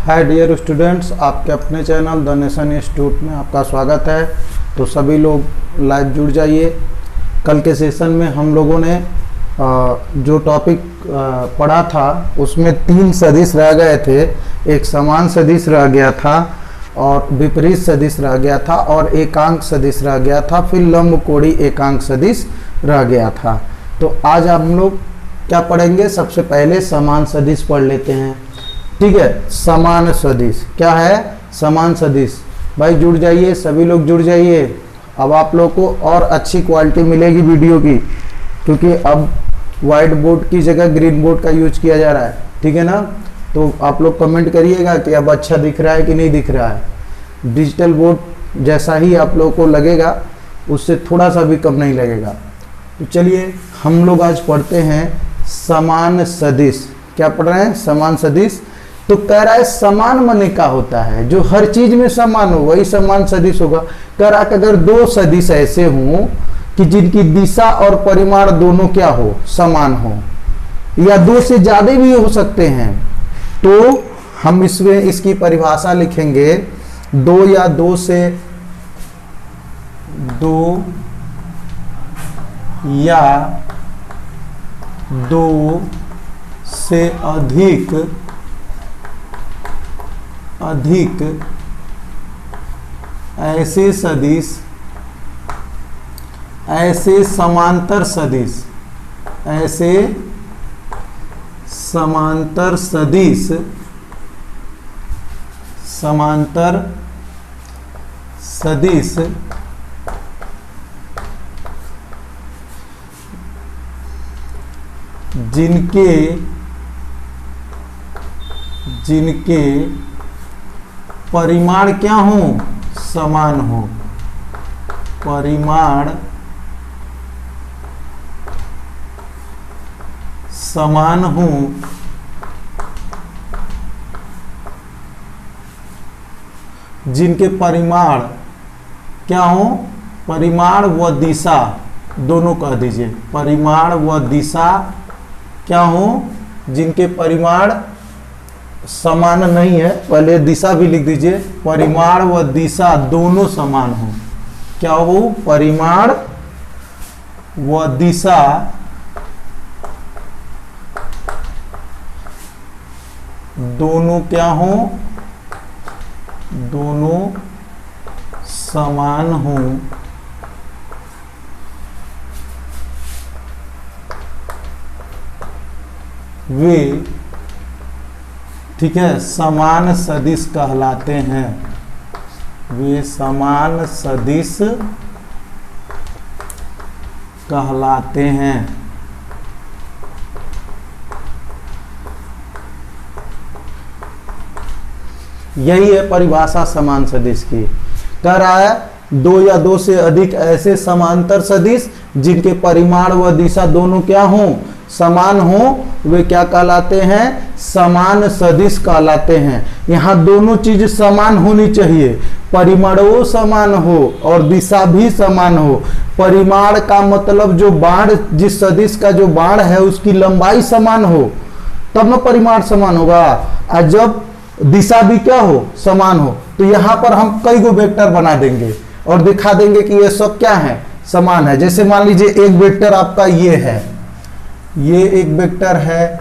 Hi dear students, आपके अपने channel the nation institute में आपका स्वागत है। तो सभी लोग लाइव जुड़ जाइए। कल के सेशन में हम लोगों ने जो टॉपिक पढ़ा था उसमें 3 सदिश रह गए थे। एक समान सदिश रह गया था और विपरीत सदिश रह गया था और एकांक सदिश रह गया था, फिर लंबकोणीय एकांक सदिश रह गया था। तो आज हम लोग क्या पढ़ेंगे? सबसे पहले समान सदिश पढ़ लेते हैं। ठीक है, समान सदिश क्या है? समान सदिश। भाई जुड़ जाइए, सभी लोग जुड़ जाइए। अब आप लोग को और अच्छी क्वालिटी मिलेगी वीडियो की, क्योंकि अब वाइट बोर्ड की जगह ग्रीन बोर्ड का यूज किया जा रहा है। ठीक है ना? तो आप लोग कमेंट करिएगा कि अब अच्छा दिख रहा है कि नहीं दिख रहा है। डिजिटल बोर्ड जैसा ही आप लोग को लगेगा, उससे थोड़ा सा भी कम नहीं लगेगा। तो चलिए हम लोग आज पढ़ते हैं समान सदिश। क्या पढ़ रहे हैं? समान सदिश। तो कह रहा है समान माने का होता है जो हर चीज में समान हो, वही समान सदिश होगा। कह रहा है कि अगर 2 सदिश ऐसे हों कि जिनकी दिशा और परिमाण दोनों क्या हो? समान हो, या 2 से ज्यादा भी हो सकते हैं, तो हम इसमें इसकी परिभाषा लिखेंगे 2 या 2 से अधिक ऐसे सदिश, ऐसे समांतर सदिश, ऐसे समांतर सदिश, समांतर सदिश जिनके परिमाण क्या हो? समान हो। परिमाण समान हो, जिनके परिमाण क्या हो? परिमाण व दिशा दोनों कह दीजिए। परिमाण व दिशा क्या हो? जिनके परिमाण समान नहीं है, पहले दिशा भी लिख दीजिए। परिमाण व दिशा दोनों समान हो। क्या हो? परिमाण व दिशा दोनों क्या हो? दोनों समान हो। वे, ठीक है, समान सदिश कहलाते हैं। वे समान सदिश कहलाते हैं। यही है परिभाषा समान सदिश की। कह रहा है 2 या 2 से अधिक ऐसे समांतर सदिश जिनके परिमाण व दिशा दोनों क्या हो? समान हो, वे क्या कहलाते हैं? समान सदिश कहलाते हैं। यहाँ दोनों चीज समान होनी चाहिए, परिमाणों समान हो और दिशा भी समान हो। परिमाण का मतलब जो बाण, जिस सदिश का जो बाण है उसकी लंबाई समान हो, तब ना परिमाण समान होगा। और जब दिशा भी क्या हो? समान हो। तो यहाँ पर हम कई गो वेक्टर बना देंगे और दिखा देंगे कि ये सब क्या है? समान है। जैसे मान लीजिए एक वेक्टर आपका ये है, ये एक वेक्टर है,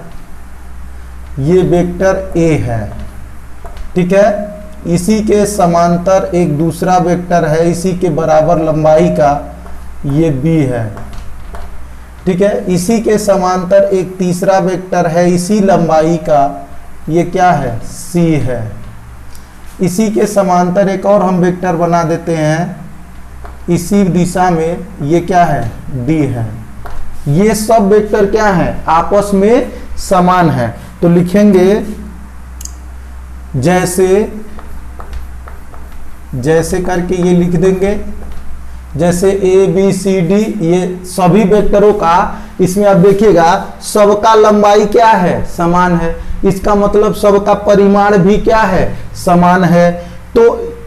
ये वेक्टर ए है। ठीक है, इसी के समांतर एक दूसरा वेक्टर है, इसी के बराबर लंबाई का, ये बी है। ठीक है, इसी के समांतर एक तीसरा वेक्टर है, इसी लंबाई का, ये क्या है? सी है। इसी के समांतर एक और हम वेक्टर बना देते हैं, इसी दिशा में, ये क्या है? डी है। ये सब वेक्टर क्या है? आपस में समान है। तो लिखेंगे जैसे करके ये लिख देंगे, जैसे ए बी सी डी, ये सभी वेक्टरों का, इसमें आप देखिएगा सबका लंबाई क्या है? समान है। इसका मतलब सबका परिमाण भी क्या है? समान है। तो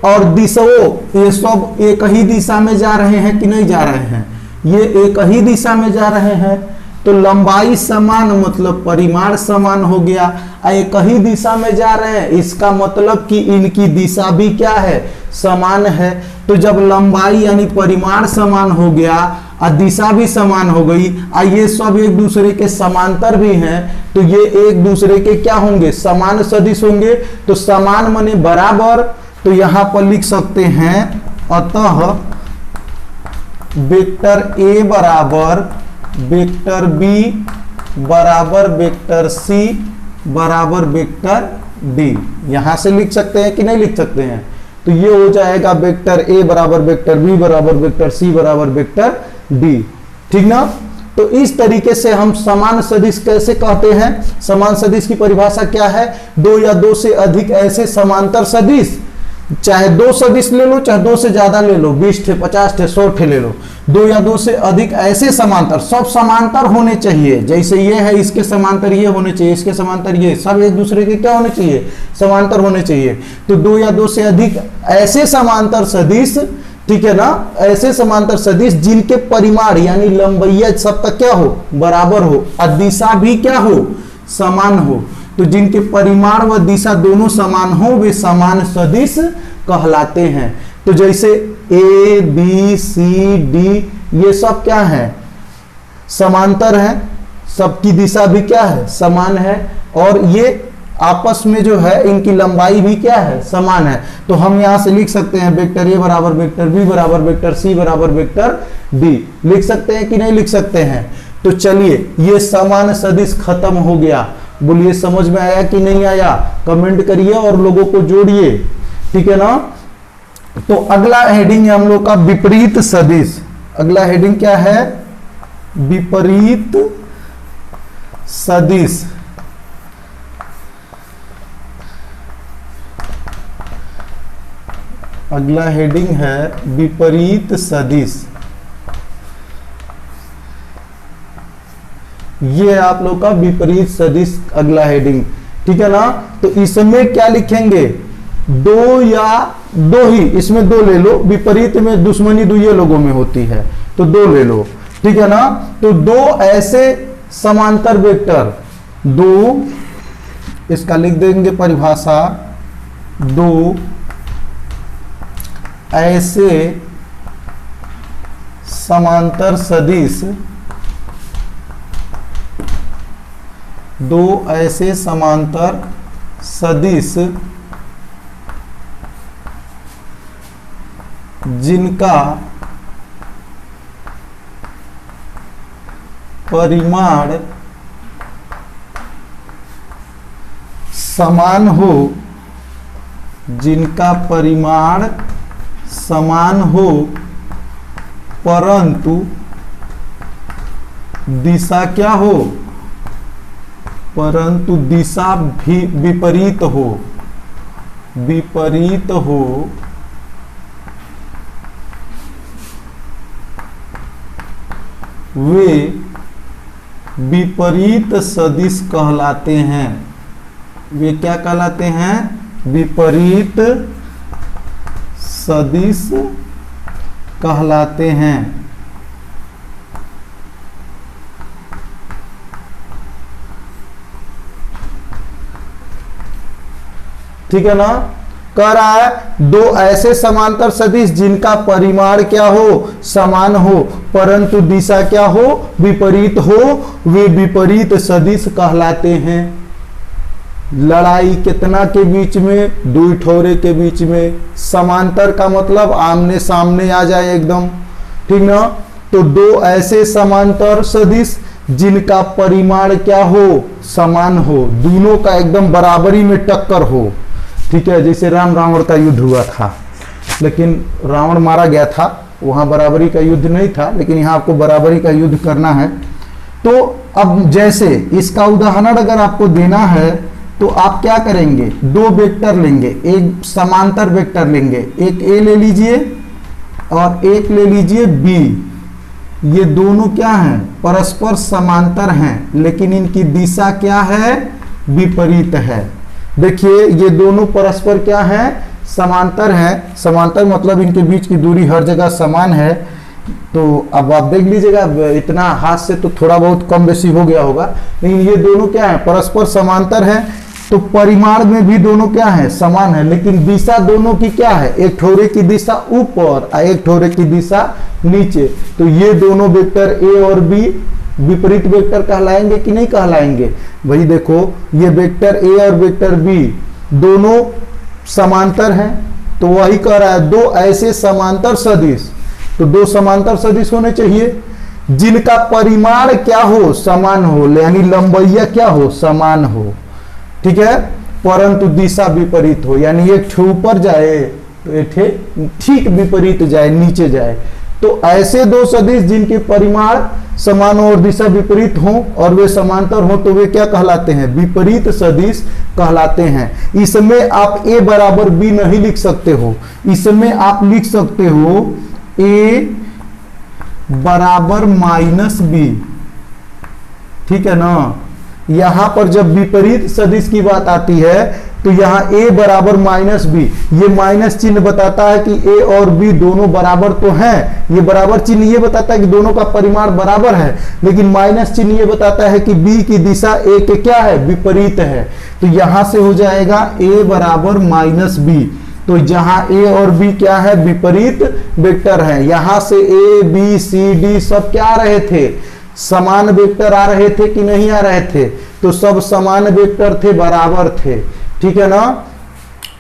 और दिशाओं, ये सब एक ही दिशा में जा रहे हैं कि नहीं जा रहे हैं? ये एक ही दिशा में जा रहे हैं। तो लंबाई समान मतलब परिमाण समान हो गया। एक ही दिशा में जा रहे हैं, इसका मतलब कि इनकी दिशा भी क्या है, समान है। तो जब लंबाई यानी परिमाण समान हो गया और दिशा भी समान हो गई और ये सब एक दूसरे के समांतर भी हैं, तो ये एक दूसरे के क्या होंगे, समान सदिश होंगे। तो समान माने बराबर, तो यहां पर लिख सकते हैं अतः वेक्टर ए बराबर वेक्टर बी बराबर वेक्टर सी बराबर वेक्टर डी। यहां से लिख सकते हैं कि नहीं लिख सकते हैं? तो ये हो जाएगा वेक्टर ए बराबर वेक्टर बी बराबर वेक्टर सी बराबर वेक्टर डी, ठीक ना। तो इस तरीके से हम समान सदिश कैसे कहते हैं? समान सदिश की परिभाषा क्या है? दो या दो से अधिक ऐसे समांतर सदिश, चाहे दो सदिश ले लो चाहे दो से ज्यादा ले लो, 20 थे 50 थे 100 थे ले लो, दो या दो से अधिक ऐसे समांतर, सब समांतर होने चाहिए। जैसे ये है इसके समांतर ये होने चाहिए, इसके समांतर ये, सब एक दूसरे के क्या होने चाहिए, समांतर होने चाहिए। तो दो या दो से अधिक ऐसे समांतर सदिश, ठीक है ना, ऐसे समांतर सदिश जिनके परिमाण यानी लंबाई सबका क्या हो, बराबर हो और दिशा भी क्या हो, समान हो। तो जिनके परिमाण व दिशा दोनों समान हो वे समान सदिश कहलाते हैं। तो जैसे ए बी सी डी ये सब क्या है, समांतर है, सबकी दिशा भी क्या है, समान है, और ये आपस में जो है इनकी लंबाई भी क्या है, समान है। तो हम यहां से लिख सकते हैं वेक्टर ए बराबर वेक्टर बी बराबर वेक्टर सी बराबर वेक्टर डी। लिख सकते हैं कि नहीं लिख सकते हैं? तो चलिए ये समान सदिश खत्म हो गया। बोलिए समझ में आया कि नहीं आया? कमेंट करिए और लोगों को जोड़िए, ठीक है ना। तो अगला हेडिंग है हम लोग का विपरीत सदिश। अगला हेडिंग क्या है? विपरीत सदिश। अगला हेडिंग है विपरीत सदिश। ये आप लोग का विपरीत सदिश अगला हेडिंग, ठीक है ना। तो इसमें क्या लिखेंगे? दो या दो ही, इसमें दो ले लो, विपरीत में दुश्मनी दुइये लोगों में होती है तो दो ले लो, ठीक है ना। तो दो ऐसे समांतर वेक्टर, दो, इसका लिख देंगे परिभाषा, दो ऐसे समांतर सदिश, दो ऐसे समांतर सदिश जिनका परिमाण समान हो, जिनका परिमाण समान हो परंतु दिशा क्या हो, परंतु दिशा भी विपरीत हो, विपरीत हो, वे विपरीत सदिश कहलाते हैं। वे क्या कहलाते हैं? विपरीत सदिश कहलाते हैं। ठीक है ना। कह रहा है दो ऐसे समांतर सदिश जिनका परिमाण क्या हो, समान हो, परंतु दिशा क्या हो, विपरीत हो, वे विपरीत सदिश कहलाते हैं। लड़ाई कितना के बीच में? दो ठोरे के बीच में। समांतर का मतलब आमने सामने आ जाए एकदम, ठीक ना। तो दो ऐसे समांतर सदिश जिनका परिमाण क्या हो, समान हो, दोनों का एकदम बराबरी में टक्कर हो, ठीक है। जैसे राम रावण का युद्ध हुआ था, लेकिन रावण मारा गया था, वहां बराबरी का युद्ध नहीं था, लेकिन यहाँ आपको बराबरी का युद्ध करना है। तो अब जैसे इसका उदाहरण अगर आपको देना है तो आप क्या करेंगे? दो वेक्टर लेंगे, एक समांतर वेक्टर लेंगे, एक ए ले लीजिए और एक ले लीजिए बी। ये दोनों क्या हैं? परस्पर समांतर हैं, लेकिन इनकी दिशा क्या है? विपरीत है। देखिए ये दोनों परस्पर क्या है? समांतर है। समांतर मतलब इनके बीच की दूरी हर जगह समान है। तो अब आप देख लीजिएगा, इतना हाथ से तो थोड़ा बहुत कम बेसी हो गया होगा, लेकिन ये दोनों क्या है, परस्पर समांतर है। तो परिमाण में भी दोनों क्या है, समान है, लेकिन दिशा दोनों की क्या है, एक ठोरे की दिशा ऊपर और एक ठोरे की दिशा नीचे। तो ये दोनों वेक्टर ए और बी विपरीत वेक्टर कहलाएंगे कि नहीं कहलाएंगे? भाई देखो, ये वेक्टर ए और वेक्टर बी दोनों समांतर हैं, तो वही कह रहा है दो ऐसे समांतर सदिश। तो दो समांतर सदिश होने चाहिए जिनका परिमाण क्या हो, समान हो, यानी लंबैया क्या हो, समान हो, ठीक है, परंतु दिशा विपरीत हो, यानी एक ठे ऊपर जाए तो एक ठे ठीक विपरीत जाए, नीचे जाए। तो ऐसे दो सदिश जिनके परिमाण समान हो और दिशा विपरीत हो और वे समांतर हो, तो वे क्या कहलाते हैं, विपरीत सदिश कहलाते हैं। इसमें आप a बराबर b नहीं लिख सकते हो, इसमें आप लिख सकते हो a बराबर -b, ठीक है ना। यहां पर जब विपरीत सदिश की बात आती है तो यहाँ a बराबर -b, ये माइनस चिन्ह बताता है कि a और b दोनों बराबर तो हैं, ये बराबर चिन्ह ये बताता है कि दोनों का परिमाण बराबर है, लेकिन माइनस चिन्ह ये बताता है कि b की दिशा a के क्या है, विपरीत है। तो यहां से हो जाएगा a बराबर -b। तो जहां a और b क्या है, विपरीत वेक्टर है, यहां से a b c d सब क्या आ रहे थे, समान वेक्टर आ रहे थे कि नहीं आ रहे थे? तो सब समान वेक्टर थे, बराबर थे, ठीक है ना।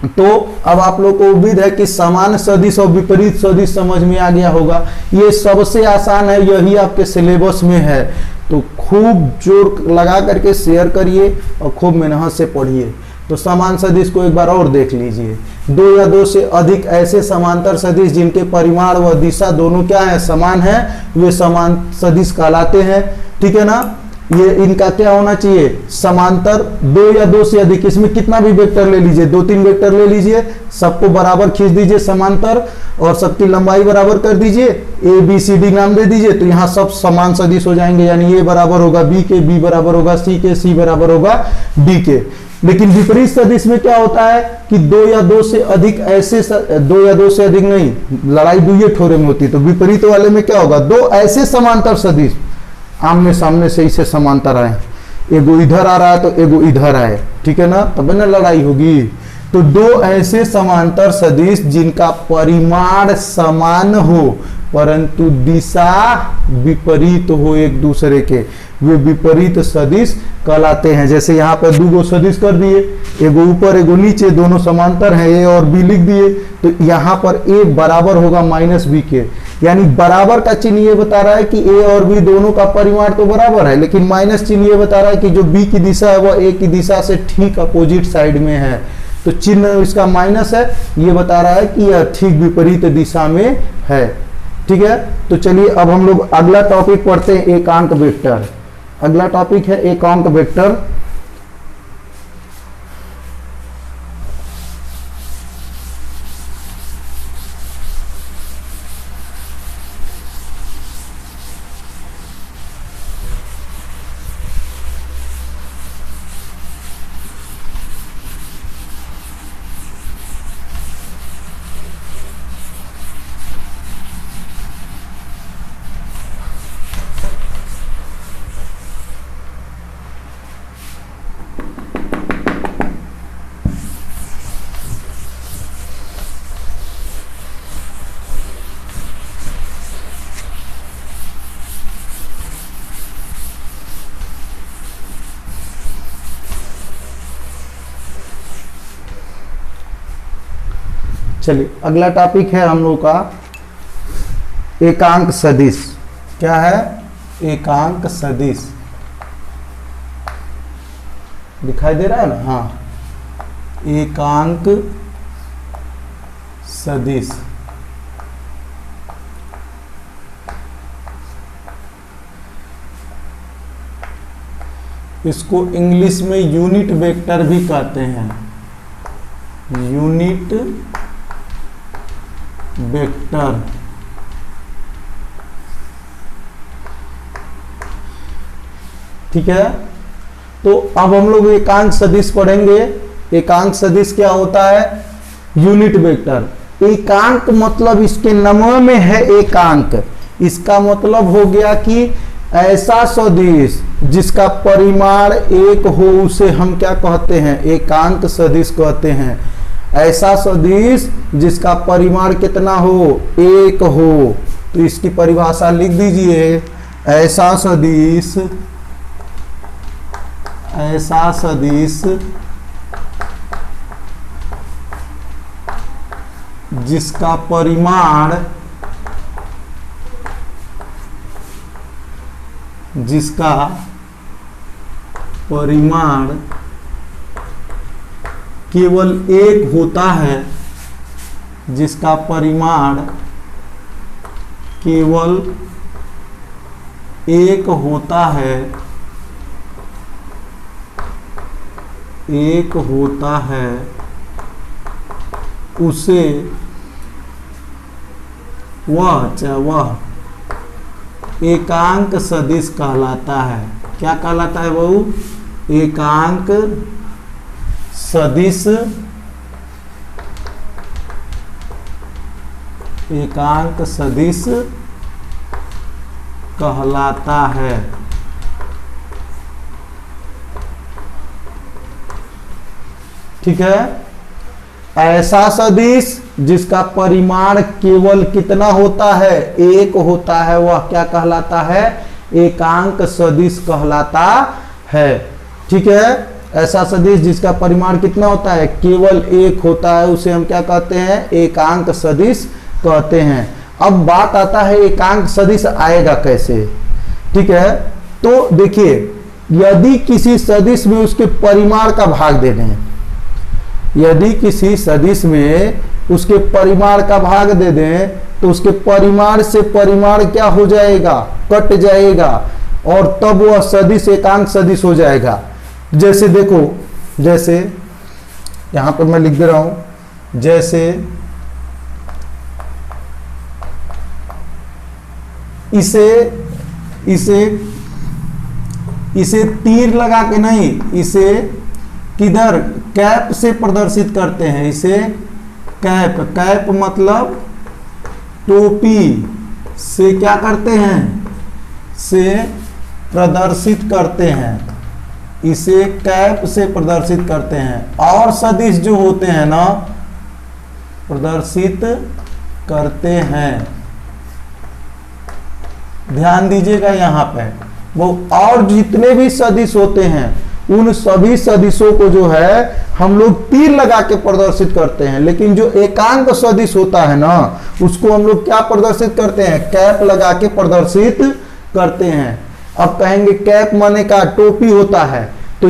तो अब आप लोग को उम्मीद है कि समान सदिश और विपरीत सदिश समझ में आ गया होगा। ये सबसे आसान है, यही आपके सिलेबस में है। तो खूब जोर लगा करके शेयर करिए और खूब मेहनत से पढ़िए। तो समान सदिश को एक बार और देख लीजिए, दो या दो से अधिक ऐसे समांतर सदिश जिनके परिमाण व दिशा दोनों क्या है, समान है, वे समान सदिश कहलाते हैं, ठीक है ना। ये इनका क्या होना चाहिए, समांतर, दो या दो से अधिक, इसमें कितना भी वेक्टर ले लीजिए, 2-3 वेक्टर ले लीजिए, सबको बराबर खींच दीजिए समांतर और सबकी लंबाई बराबर कर दीजिए, ए बी सी डी नाम दे दीजिए, तो यहाँ सब समान सदिश हो जाएंगे, यानी ए बराबर होगा बी के, बी बराबर होगा सी के, सी बराबर होगा डी के। लेकिन विपरीत सदिश में क्या होता है कि दो या दो से अधिक ऐसे दो या दो से अधिक नहीं, लड़ाई दुइये ठोरे में होती है। तो विपरीत वाले में क्या होगा, दो ऐसे समांतर सदिश आमने सामने से इसे समांतर आए, एगो इधर आ रहा है तो एगो इधर आए, ठीक है ना, तब ना लड़ाई होगी। तो दो ऐसे समांतर सदिश जिनका परिमाण समान हो परंतु दिशा विपरीत हो एक दूसरे के, वे विपरीत सदिश कहलाते हैं। जैसे यहाँ पर दो सदिश कर दिए, एगो ऊपर एगो नीचे, दोनों समांतर हैं, ए और बी लिख दिए, तो यहाँ पर ए बराबर होगा -b के, यानी बराबर का चिन्ह ये बता रहा है कि ए और बी दोनों का परिमाण तो बराबर है, लेकिन माइनस चिन्ह ये बता रहा है कि जो बी की दिशा है वह ए की दिशा से ठीक अपोजिट साइड में है। तो चिन्ह इसका माइनस है, ये बता रहा है कि यह ठीक विपरीत दिशा में है, ठीक है। तो चलिए अब हम लोग अगला टॉपिक पढ़ते हैं, एकांक वेक्टर। अगला टॉपिक है एकांक वेक्टर। चलिए अगला टॉपिक है हम लोग का एकांक सदिश। क्या है, एकांक सदिश, दिखाई दे रहा है ना, हाँ, एकांक सदिश। इसको इंग्लिश में यूनिट वेक्टर भी कहते हैं, यूनिट वेक्टर। ठीक है, तो अब हम लोग एकांक सदिश पढ़ेंगे। एकांक सदिश क्या होता है, यूनिट वेक्टर। एकांक मतलब इसके नाम में है एकांक, इसका मतलब हो गया कि ऐसा सदिश जिसका परिमाण एक हो उसे हम क्या कहते हैं, एकांक सदिश कहते हैं। ऐसा सदिश जिसका परिमाण कितना हो, एक हो। तो इसकी परिभाषा लिख दीजिए, ऐसा सदिश, ऐसा सदिश जिसका परिमाण, जिसका परिमाण केवल एक होता है, जिसका परिमाण केवल एक होता है, एक होता है, उसे वह एकांक सदिश कहलाता है। क्या कहलाता है वो, एकांक सदिश, एकांक सदिश कहलाता है। ठीक है, ऐसा सदिश जिसका परिमाण केवल कितना होता है, एक होता है, वह क्या कहलाता है, एकांक सदिश कहलाता है। ठीक है, ऐसा सदिश जिसका परिमाण कितना होता है, केवल एक होता है, उसे हम क्या कहते हैं, एकांक सदिश कहते हैं। अब बात आता है एकांक सदिश आएगा कैसे। ठीक है, तो देखिए, यदि किसी सदिश में उसके परिमाण का भाग दे दें, यदि किसी सदिश में उसके परिमाण का भाग दे दें तो उसके परिमाण से परिमाण क्या हो जाएगा, कट जाएगा, और तब वह सदिश एकांक सदिश हो जाएगा। जैसे देखो, जैसे यहां पर मैं लिख दे रहा हूं, जैसे इसे तीर लगा के नहीं, इसे किधर, कैप से प्रदर्शित करते हैं। इसे कैप, कैप मतलब टोपी से क्या करते हैं, से प्रदर्शित करते हैं, इसे कैप से प्रदर्शित करते हैं। और सदिश जो होते हैं ना, प्रदर्शित करते हैं, ध्यान दीजिएगा यहाँ पे, वो और जितने भी सदिश होते हैं उन सभी सदिशों को जो है हम लोग तीर लगा के प्रदर्शित करते हैं। लेकिन जो एकांक सदिश होता है ना, उसको हम लोग क्या प्रदर्शित करते हैं, कैप लगा के प्रदर्शित करते हैं। अब कहेंगे कैप माने का टोपी होता है, तो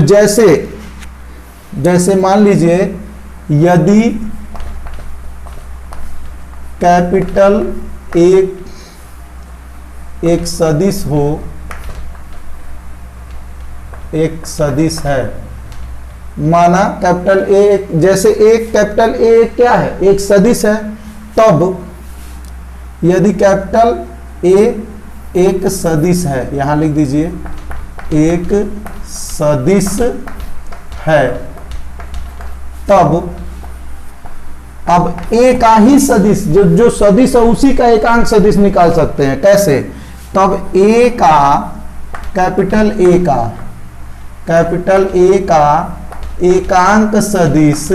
जैसे मान लीजिए, यदि कैपिटल एक सदिश हो, एक सदिश है, माना कैपिटल ए, जैसे एक कैपिटल ए क्या है, एक सदिश है, तब यदि कैपिटल ए एक सदिश है, यहां लिख दीजिए एक सदिश है, तब अब ए का ही सदिश, जो सदिश है उसी का एकांक सदिश निकाल सकते हैं। कैसे, तब ए का, कैपिटल ए का एकांक सदिश,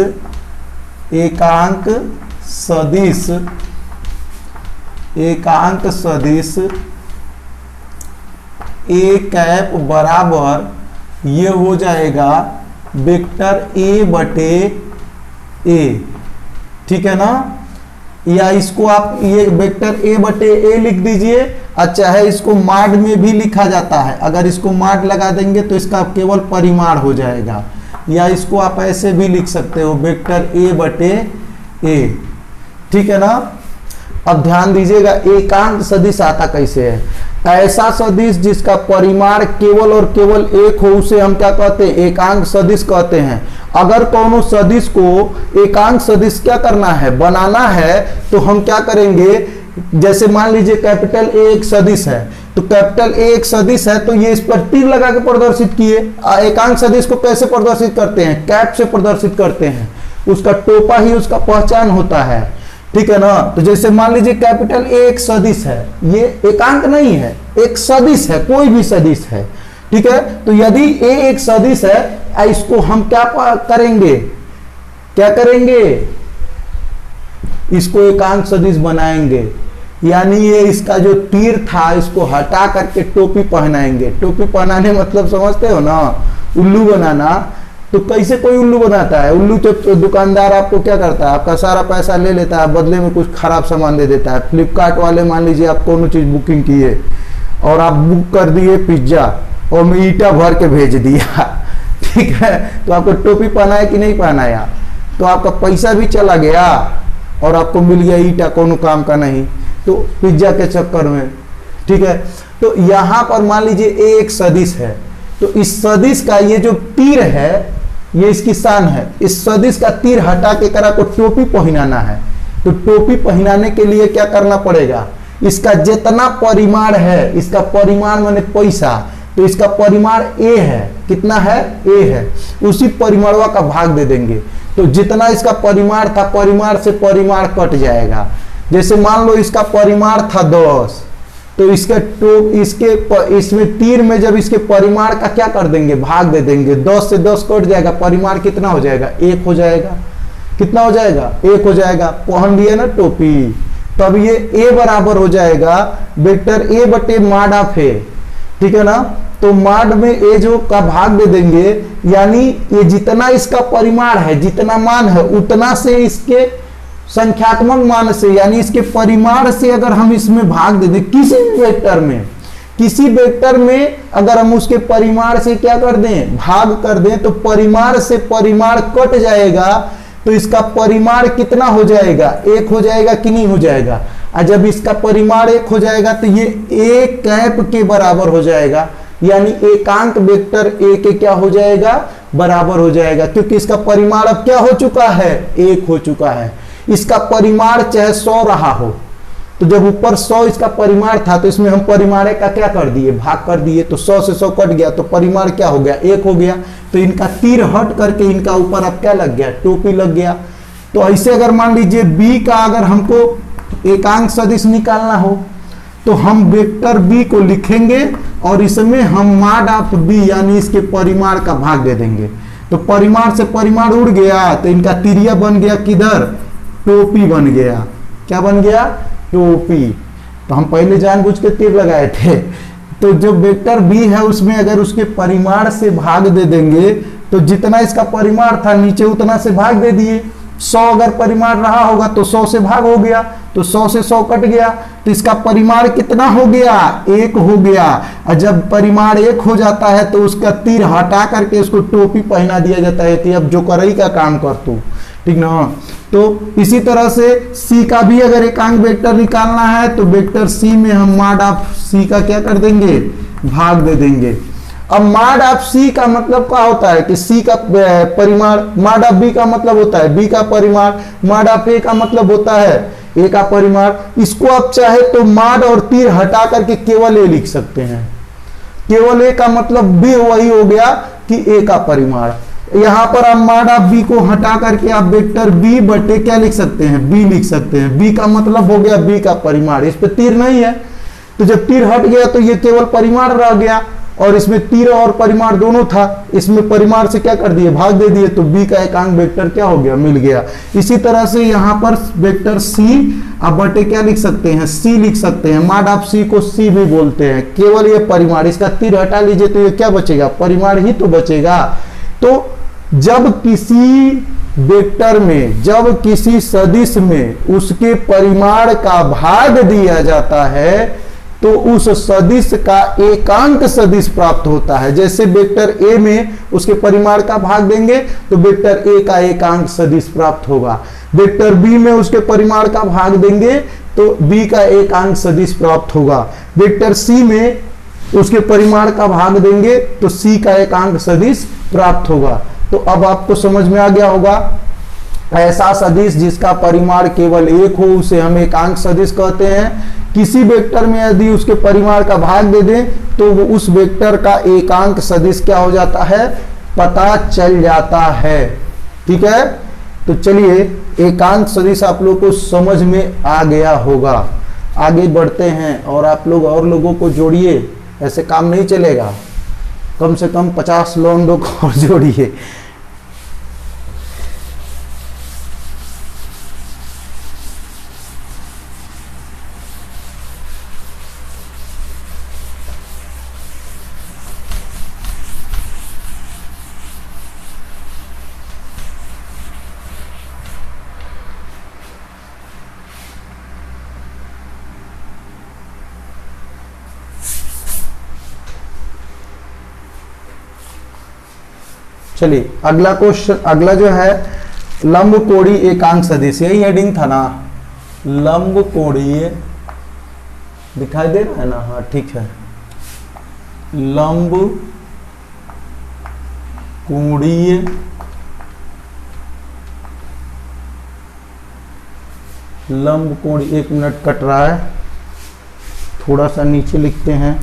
एकांक सदिश, एकांक सदिश ए कैप बराबर ये हो जाएगा वेक्टर ए बटे ए। ठीक है ना, या इसको आप ये वेक्टर ए बटे ए लिख दीजिए, अच्छा है, इसको माड में भी लिखा जाता है। अगर इसको माड लगा देंगे तो इसका केवल परिमाण हो जाएगा, या इसको आप ऐसे भी लिख सकते हो, वेक्टर ए बटे ए। ठीक है ना, अब ध्यान दीजिएगा एकांक सदिश आता कैसे है। ऐसा सदिश जिसका परिमाण केवल और केवल एक हो उसे हम क्या कहते हैं, एकांक सदिश कहते हैं। अगर कोनो सदिश को एकांक सदिश क्या करना है, बनाना है, तो हम क्या करेंगे, जैसे मान लीजिए कैपिटल ए एक सदिश है, तो कैपिटल ए एक सदिश है, तो ये इस पर तीर लगा के प्रदर्शित किए। एकांक सदिश को कैसे प्रदर्शित करते हैं, कैप से प्रदर्शित करते हैं, उसका टोपा ही उसका पहचान होता है। ठीक है ना। तो जैसे मान लीजिए कैपिटल ए एक सदिश है, ये एकांक नहीं है, एक सदिश है, कोई भी सदिश है, ठीक है। तो यदि ए एक सदिश है, इसको हम क्या करेंगे, क्या करेंगे, इसको एकांक सदिश बनाएंगे। यानी ये इसका जो तीर था इसको हटा करके टोपी पहनाएंगे। टोपी पहनाने मतलब समझते हो ना, उल्लू बनाना। तो कैसे कोई उल्लू बनाता है, उल्लू तो दुकानदार आपको क्या करता है, आपका सारा पैसा ले लेता है, बदले में कुछ खराब सामान दे देता है। फ्लिपकार्ट वाले मान लीजिए आप कोनो चीज बुकिंग किए और आप बुक कर दिए पिज्जा और मैं ईटा भर के भेज दिया, ठीक है, तो आपको टोपी पहनाया कि नहीं पहनाया, तो आपका पैसा भी चला गया और आपको मिल गया ईटा, कोनो काम का नहीं, तो पिज्जा के चक्कर में, ठीक है। तो यहां पर मान लीजिए ए एक सदिश है, तो इस सदिश का ये जो तीर है, ये इसकी शान है, इस सदिश का तीर हटा के करा को टोपी पहनाना है। तो टोपी पहनाने के लिए क्या करना पड़ेगा, इसका जितना परिमाण है, इसका परिमाण माने पैसा, तो इसका परिमाण ए है, कितना है, ए है, उसी परिमाणवा का भाग दे देंगे। तो जितना इसका परिमाण था, परिमाण से परिमाण कट जाएगा। जैसे मान लो इसका परिमाण था 10, तो इसमें तीर में जब इसके परिमाण का क्या कर देंगे, भाग दे देंगे, 10 से 10 कट जाएगा, परिमाण कितना हो जाएगा, 1 हो जाएगा। कितना हो जाएगा, 1 हो जाएगा। पहन लिया ना टोपी, तब ये ए बराबर हो जाएगा वेक्टर ए बटे माड ऑफ ए, ठीक है ना। तो माड में ए जो का भाग दे देंगे, यानी ये जितना इसका परिमाण है, जितना मान है, उतना से इसके संख्यात्मक मान से, यानी इसके परिमाण से अगर हम इसमें भाग दे दें, किसी भी वेक्टर में, किसी वेक्टर में अगर हम उसके परिमाण से क्या कर दें, भाग कर दें, तो परिमाण से परिमाण कट जाएगा, तो इसका परिमाण कितना हो जाएगा, 1 हो जाएगा कि नहीं हो जाएगा। और जब इसका परिमाण 1 हो जाएगा तो ये ए कैप के बराबर हो जाएगा, यानी एकांक वेक्टर ए के क्या हो जाएगा, बराबर हो जाएगा, क्योंकि इसका परिमाण अब क्या हो चुका है, 1 हो चुका है। इसका परिमाण चाहे 100 रहा हो, तो जब ऊपर 100 इसका परिमाण था, तो इसमें हम परिमाण का क्या कर दिए, भाग कर दिए, तो 100 से 100 कट गया, तो परिमाण क्या हो गया, 1 हो गया। तो इनका तीर हट करके इनका ऊपर अब क्या लग गया, टोपी लग गया। तो ऐसे अगर मान लीजिए बी का अगर हमको एकांक सदिश निकालना हो, तो हम वेक्टर बी को लिखेंगे और इसमें हम माड ऑफ बी यानी इसके परिमाण का भाग दे देंगे। तो परिमाण से परिमाण उड़ गया, तो इनका तिरिया बन गया किधर, टोपी बन गया। क्या बन गया, टोपी। तो हम पहले जानबूझ के तीर लगाए थे। तो जो वेक्टर बी है उसमें अगर उसके परिमाण से भाग दे देंगे, तो जितना इसका परिमाण था नीचे उतना से भाग दे दिए। 100 अगर परिमाण रहा होगा तो 100 से भाग हो गया, तो 100 से 100 कट गया, तो इसका परिमाण कितना हो गया, 1 हो गया। और जब परिमाण 1 हो जाता है तो उसका तीर हटा करके उसको टोपी पहना दिया जाता है कि अब जो करई का काम कर तू, ठीक ना। तो इसी तरह से सी का भी अगर एकांक वेक्टर निकालना है, तो वेक्टर सी में हम माड ऑफ सी का क्या कर देंगे, भाग दे देंगे। अब माड ऑफ सी का मतलब क्या होता है कि सी का परिमाण, माड ऑफ बी का मतलब होता है बी का परिमाण, माड ऑफ ए का मतलब होता है ए का परिमाण। इसको आप चाहे तो माड और तीर हटा करके केवल ए लिख सकते हैं। केवल ए का मतलब भी वही हो गया कि ए का परिमाण। यहां पर आप माड ऑफ बी को हटा करके आप वेक्टर बी बटे क्या लिख सकते हैं, बी लिख सकते हैं। बी का मतलब हो गया बी का परिमाण, इस पे तीर नहीं है, तो जब तीर हट गया तो ये केवल परिमाण रह गया, और इसमें तीर और परिमाण दोनों था, इसमें परिमाण से क्या कर दिए, भाग दे दिए, तो बी का एकांक वेक्टर क्या हो गया, मिल गया। इसी तरह से यहाँ पर वेक्टर सी आप बटे क्या लिख सकते हैं, सी लिख सकते हैं। माड ऑफ सी को सी भी बोलते हैं। केवल ये परिमाण, इसका तीर हटा लीजिए तो ये क्या बचेगा, परिमाण ही तो बचेगा। तो जब किसी वेक्टर में, जब किसी सदिश में उसके परिमाण का भाग दिया जाता है, तो उस सदिश का एकांक सदिश प्राप्त होता है। जैसे वेक्टर ए में उसके परिमाण का भाग देंगे तो वेक्टर ए का एकांक सदिश प्राप्त होगा। वेक्टर बी में उसके परिमाण का भाग देंगे तो बी का एकांक सदिश प्राप्त होगा। वेक्टर सी में उसके परिमाण का भाग देंगे तो सी का एकांक सदिश प्राप्त होगा। तो अब आपको समझ में आ गया होगा, ऐसा सदिश जिसका परिमाण केवल 1 हो उसे हम एकांक सदिश कहते हैं। किसी वेक्टर में यदि उसके परिमाण का भाग दे दें तो वो उस वेक्टर का एकांक सदिश क्या हो जाता है, पता चल जाता है। ठीक है, तो चलिए एकांक सदिश आप लोग को समझ में आ गया होगा। आगे बढ़ते हैं और आप लोग और लोगों को जोड़िए, ऐसे काम नहीं चलेगा। कम से कम 50 लोगों को और जोड़िए। चलिए अगला क्वेश्चन, अगला जो है लंब कोणीय एकांक सदिश, यही हेडिंग था ना, लंब कोणीय, दिखाई दे रहा है ना? हाँ ठीक है। लंब कोणीय एक मिनट कट रहा है, थोड़ा सा नीचे लिखते हैं।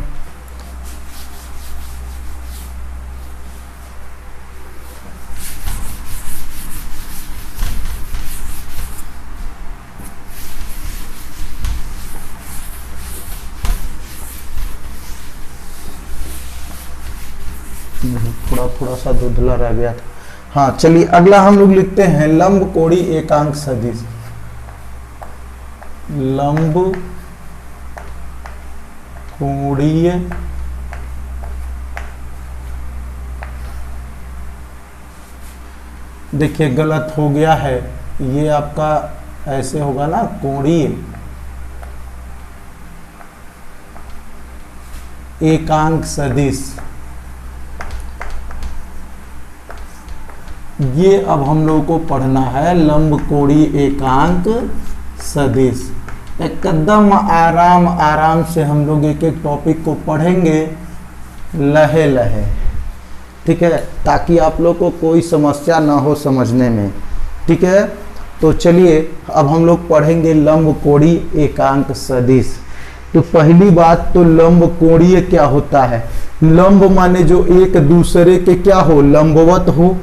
थोड़ा सा धुंधला रह गया था। हाँ चलिए अगला हम लोग लिखते हैं लंब कोणीय एकांक सदिश। लंब कोणीय देखिए गलत हो गया है, ये आपका ऐसे होगा ना, कोणीय एकांक सदिश। ये अब हम लोगों को पढ़ना है लंब कोणीय एकांक सदिश। एकदम आराम आराम से हम लोग एक एक टॉपिक को पढ़ेंगे लहे लहे, ठीक है, ताकि आप लोग को कोई समस्या ना हो समझने में, ठीक है। तो चलिए अब हम लोग पढ़ेंगे लंब कोणीय एकांक सदिश। तो पहली बात तो लंब कोणीय क्या होता है? लंब माने जो एक दूसरे के क्या हो, लंबवत हो।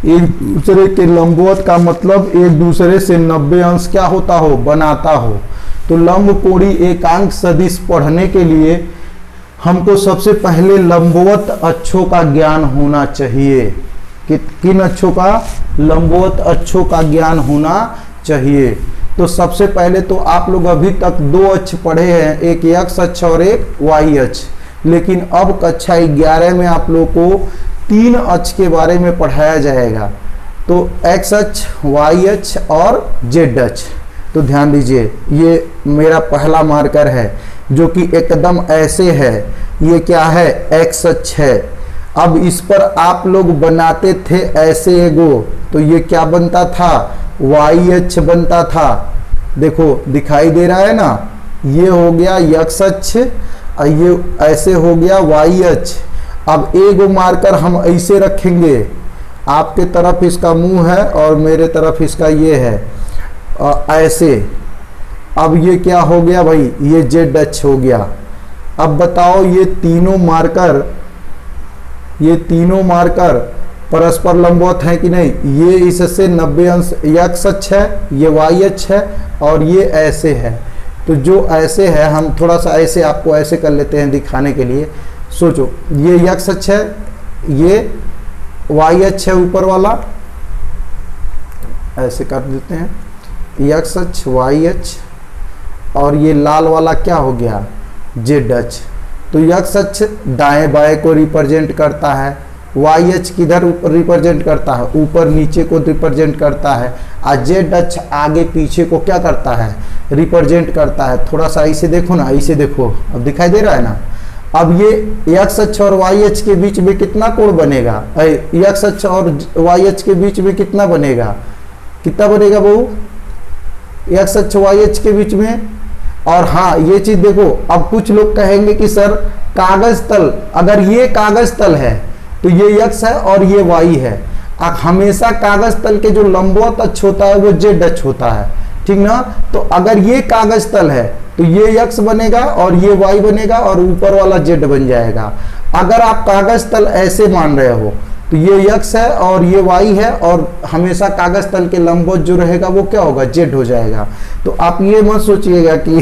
एक दूसरे के लंबवत का मतलब एक दूसरे से 90 अंश क्या होता हो, बनाता हो। तो लंब कोणीय एकांक सदिश पढ़ने के लिए हमको सबसे पहले लंबवत अक्षों का ज्ञान होना चाहिए। किन अक्षों का? लंबवत अक्षों का ज्ञान होना चाहिए। तो सबसे पहले तो आप लोग अभी तक 2 अक्ष पढ़े हैं, एक एक्स अक्ष और एक वाई अक्ष, लेकिन अब कक्षा 11 में आप लोग को 3 अक्ष के बारे में पढ़ाया जाएगा। तो एक्स अक्ष, वाई अक्ष और जेड अक्ष। तो ध्यान दीजिए, ये मेरा पहला मार्कर है जो कि एकदम ऐसे है, ये क्या है, एक्स अक्ष है। अब इस पर आप लोग बनाते थे ऐसे एगो, तो ये क्या बनता था, वाई अक्ष बनता था। देखो दिखाई दे रहा है ना, ये हो गया एक्स अक्ष और ये ऐसे हो गया वाई अक्ष। अब एगो मार्कर हम ऐसे रखेंगे, आपके तरफ इसका मुंह है और मेरे तरफ इसका ये है, ऐसे। अब ये क्या हो गया भाई, ये जेड अक्ष हो गया। अब बताओ ये तीनों मार्कर परस्पर लंबवत है कि नहीं? ये इससे 90 अंश एक्स अक्ष है, ये वाई अक्ष है और ये ऐसे है। तो जो ऐसे है, हम थोड़ा सा ऐसे आपको ऐसे कर लेते हैं दिखाने के लिए। सोचो, ये एक्स अक्ष है, ये वाई अक्ष है ऊपर वाला, ऐसे कर देते हैं, एक्स अक्ष, वाई अक्ष, और ये लाल वाला क्या हो गया, जेड अक्ष। तो एक्स अक्ष दाएं बाएं को रिप्रेजेंट करता है, वाई अक्ष किधर रिप्रेजेंट करता है, ऊपर नीचे को रिप्रेजेंट करता है, और जेड अक्ष आगे पीछे को क्या करता है, रिप्रेजेंट करता है। थोड़ा सा ऐसे देखो ना, ऐसे देखो, अब दिखाई दे रहा है ना। अब ये एक्स अक्ष और वाई अक्ष के बीच में कितना कोण बनेगा, एक्स अक्ष और वाई अक्ष के बीच में कितना बनेगा, कितना बनेगा बहू, एक्स अक्ष वाई अक्ष के बीच में। और हाँ ये चीज देखो, अब कुछ लोग कहेंगे कि सर कागज तल, अगर ये कागज तल है तो ये एक्स है और ये वाई है। हमेशा कागज तल के जो लंबवत अक्ष होता है वो जेड अक्ष होता है, ठीक ना। तो अगर ये कागज तल है तो ये एक्स बनेगा और ये वाई बनेगा और ऊपर वाला जेड बन जाएगा। अगर आप कागज तल ऐसे मान रहे हो तो ये x है और ये y है, और हमेशा कागज तल के लंबवत जो रहेगा वो क्या होगा, z हो जाएगा। तो आप ये मत सोचिएगा कि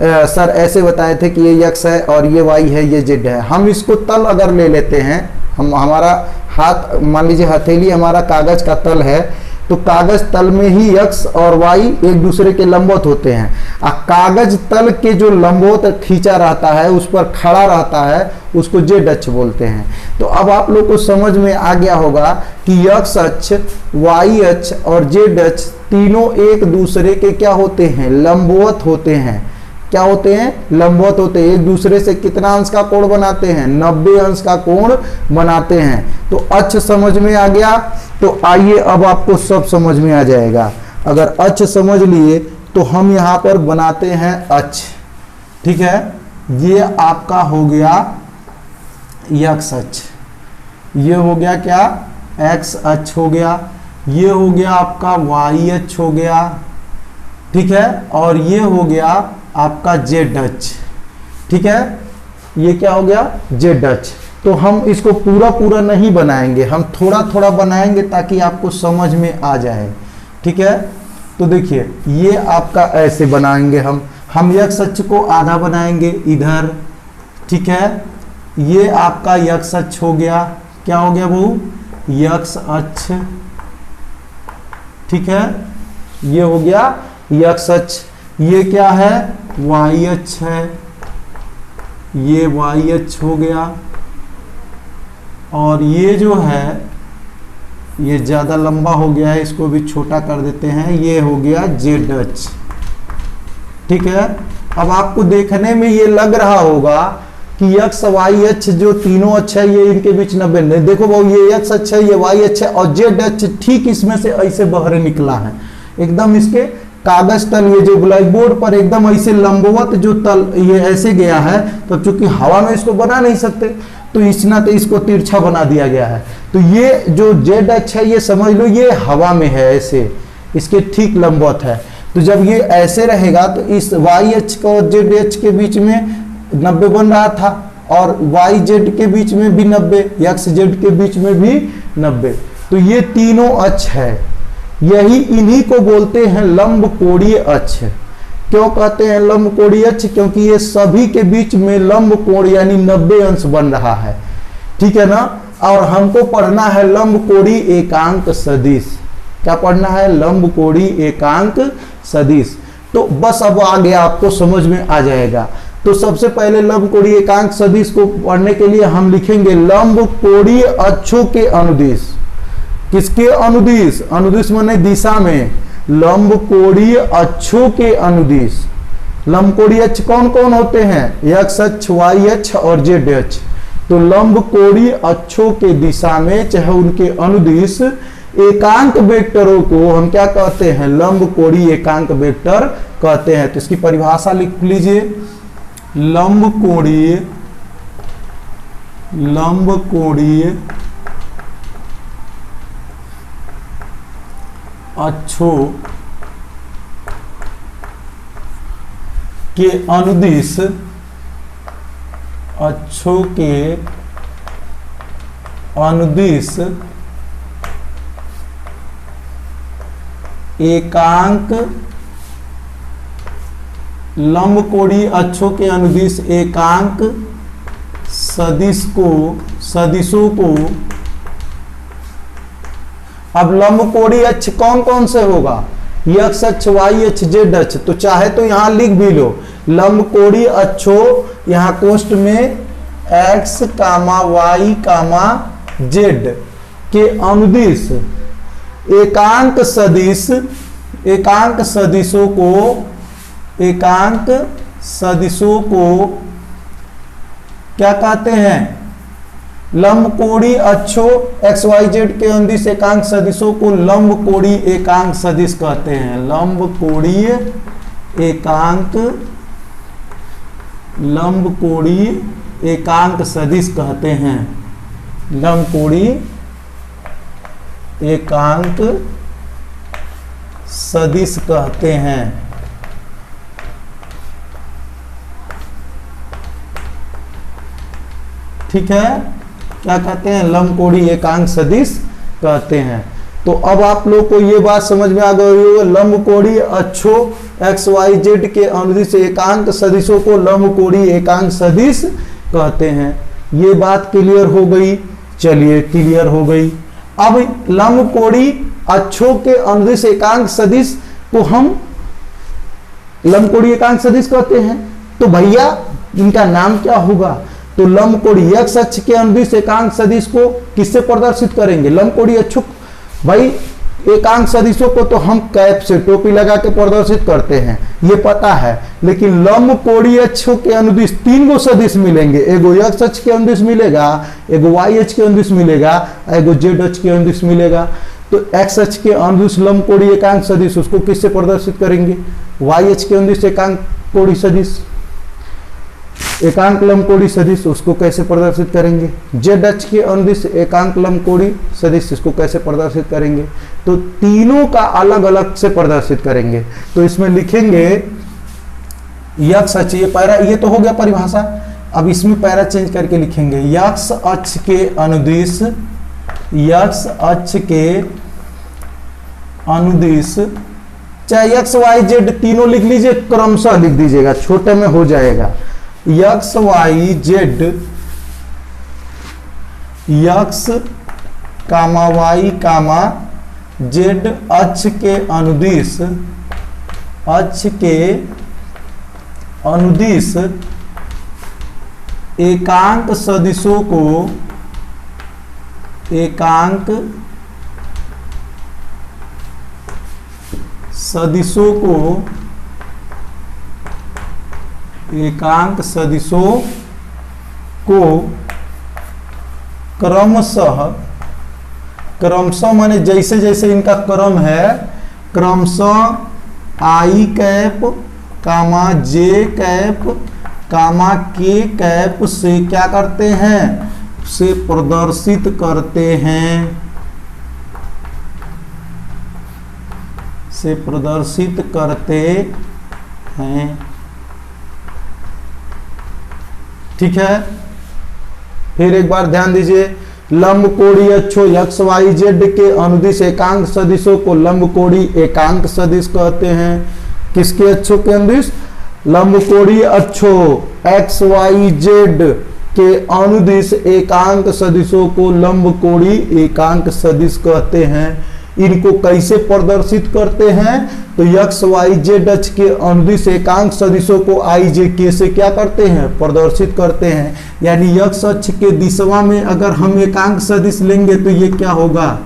सर ऐसे बताए थे कि ये x है और ये y है, ये z है। हम इसको तल अगर ले लेते हैं, हमारा हाथ मान लीजिए हथेली हमारा कागज का तल है, तो कागज तल में ही x और y एक दूसरे के लंबवत होते हैं। कागज तल के जो लंबवत खींचा रहता है, उस पर खड़ा रहता है, उसको z अक्ष बोलते हैं। तो अब आप लोग को समझ में आ गया होगा कि x अक्ष, y अक्ष और z अक्ष तीनों एक दूसरे के क्या होते हैं, लंबवत होते हैं। क्या होते हैं, लंबवत होते हैं। एक दूसरे से कितना अंश का कोण बनाते हैं, 90 अंश का कोण बनाते हैं। तो अक्ष समझ में आ गया। तो आइए अब आपको सब समझ में आ जाएगा। अगर अक्ष समझ लिए तो हम यहाँ पर बनाते हैं अक्ष, ठीक है। ये आपका हो गया x अक्ष, ये हो गया क्या, x अक्ष हो गया, ये हो गया आपका y अक्ष हो गया, ठीक है, और ये हो गया आपका z अक्ष, ठीक है। ये क्या हो गया, z अक्ष। तो हम इसको पूरा पूरा नहीं बनाएंगे, हम थोड़ा थोड़ा बनाएंगे ताकि आपको समझ में आ जाए, ठीक है। तो देखिए ये आपका ऐसे बनाएंगे हम x अक्ष को आधा बनाएंगे इधर, ठीक है। ये आपका x अक्ष हो गया, क्या हो गया वो, x अक्ष, ठीक है। ये हो गया x अक्ष। ये क्या है, y अक्ष है, ये y अक्ष हो गया। और ये जो है ये ज़्यादा लंबा हो गया है, इसको भी छोटा कर देते हैं, ये हो गया z अक्ष, ठीक है। अब आपको देखने में ये लग रहा होगा कि x y अक्ष जो तीनों अक्ष है ये इनके बीच 90 नहीं, देखो वो ये x अक्ष है, ये y अक्ष है, और z अक्ष ठीक इसमें से ऐसे बाहर निकला है, एकदम इसके कागज तल, ये जो ब्लैक बोर्ड पर एकदम ऐसे लंबवत जो तल ये ऐसे गया है। तो चूंकि हवा में इसको बना नहीं सकते, तो इसना तो इसको तिरछा बना दिया गया है। तो ये जो z अक्ष है ये समझ लो ये हवा में है, ऐसे इसके ठीक लंबवत है। तो जब ये ऐसे रहेगा तो इस y अक्ष को z अक्ष के बीच में 90 बन रहा था, और y z के बीच में भी 90, x z के बीच में भी 90। तो ये तीनों अक्ष है, यही इन्हीं को बोलते हैं लंब कोणीय अक्ष। क्यों कहते हैं लंब कोणीय अक्ष, क्योंकि ये सभी के बीच में लंब कोण यानी 90 अंश बन रहा है, ठीक है ना। और हमको पढ़ना है लंब कोणीय एकांक सदिश। क्या पढ़ना है, लंब कोणीय एकांक सदिश। तो बस अब आगे आपको समझ में आ जाएगा। तो सबसे पहले लंब कोणीय एकांक सदिश को पढ़ने के लिए हम लिखेंगे लंब कोणीय अक्षों के अनुदिश। किसके अनुदिश, अनुदिश माने दिशा में, लंब कोणीय अक्षों के अनुदिश। लंब कोणीय अक्ष कौन कौन होते हैं, x अक्ष, y अक्ष और z अक्ष। तो लंब कोणीय अक्षों के दिशा में चाहे उनके अनुदिश एकांक वेक्टरों को हम क्या कहते हैं, लंब कोणीय एकांक वेक्टर कहते हैं। तो इसकी परिभाषा लिख लीजिए, लंब कोणीय अक्षों के अनुदिश, अक्षों के अनुदिश एकांक, लंब कोणीय अक्षों के अनुदिश एकांक सदिशों को अब लंब कोणीय अक्ष कौन कौन से होगा, x अक्ष, y अक्ष, z अक्ष। तो चाहे तो यहां लिख भी लो लंब कोणीय अक्षों, यहां कोष्ठ में x, y, z के अनुदिश एकांक सदिशों को क्या कहते हैं, लंब कोणीय अक्षों x y z के अनुदिश एकांक सदिशों को लंब कोणीय एकांक सदिश कहते हैं। लंब कोणीय एकांक सदिश कहते हैं, लंब कोणीय एकांक सदिश कहते हैं। ठीक है। क्या कहते हैं, लंबकोणीय एकांक सदिश कहते हैं। तो अब आप लोग को ये बात समझ में आ गई होगी, लंबकोणीय अक्षों एक्स वाई जेड के अनुदिश एकांक सदिशों को लंबकोणीय एकांक सदिश कहते हैं। ये बात क्लियर हो गई, चलिए क्लियर हो गई। अब लंबकोणीय अक्षों के अनुदिश एकांक सदिश को हम लंबकोणीय एकांक सदिश कहते हैं। तो भैया इनका नाम क्या होगा, तो लंबकोणीय एक्स अक्ष के अनुदिश एकांक सदिश को किससे प्रदर्शित करेंगे, लंबकोणीय अक्षों। भाई एकांक सदिशों को तो हम कैप से टोपी लगा के प्रदर्शित करते हैं, ये पता है, लेकिन लंबकोणीय अक्षों के अनुदिश 3 गो सदिश मिलेंगे। एगो एक्स अक्ष के अनुदिश मिलेगा, एगो वाई अक्ष के अनुदिश मिलेगा, एगो जेड अक्ष के अनुदिश मिलेगा। तो एक्स अक्ष के अनुदिश लंबकोणीय एकांक सदिश उसको किससे प्रदर्शित करेंगे, वाई अक्ष के अनुदिश एकांक कोणीय सदिश, एकांक लंबकोणीय सदिश उसको कैसे प्रदर्शित करेंगे, जेड अक्ष के अनुदिश एकांक लंबकोणीय सदिश इसको कैसे प्रदर्शित करेंगे। तो तीनों का अलग अलग से प्रदर्शित करेंगे। तो इसमें लिखेंगे एक्स अक्ष, ये पैरा, ये तो हो गया परिभाषा। अब इसमें पैरा चेंज करके लिखेंगे एक्स अक्ष के अनुदिश, एक्स अक्ष के अनुदिश, चाहे एक्स वाई जेड तीनों लिख लीजिए, क्रमशः लिख दीजिएगा, छोटे में हो जाएगा। X Y Z, x comma y कामा जेड अक्ष के अनुदिश, अक्ष के अनुदिश एकांक सदिशों को, एकांक सदिशों को, एकांक सदिशों को क्रमशः, क्रमशः माने जैसे जैसे इनका क्रम है, क्रमशः आई कैप कामा जे कैप कामा के कैप से क्या करते हैं, से प्रदर्शित करते हैं, से प्रदर्शित करते हैं। ठीक है, फिर एक बार ध्यान दीजिए, लंबकोणीय अक्षों एक्स वाई जेड के अनुदिश एकांक सदिशों को लंबकोणीय एकांक सदिश कहते हैं। किसके अक्षों के अनुदिश, लंबकोणीय अक्षों एक्स वाई जेड के अनुदिश एकांक सदिशों को लंबकोणीय एकांक सदिश कहते हैं। इनको कैसे प्रदर्शित करते हैं, तो एक्स वाई जेड अक्ष के अनुदिश एकांक सदिशों को आई जे के से क्या करते हैं, प्रदर्शित करते हैं। यानी एक्स अक्ष के दिशा में अगर हम एकांक सदिश लेंगे तो ये क्या होगा,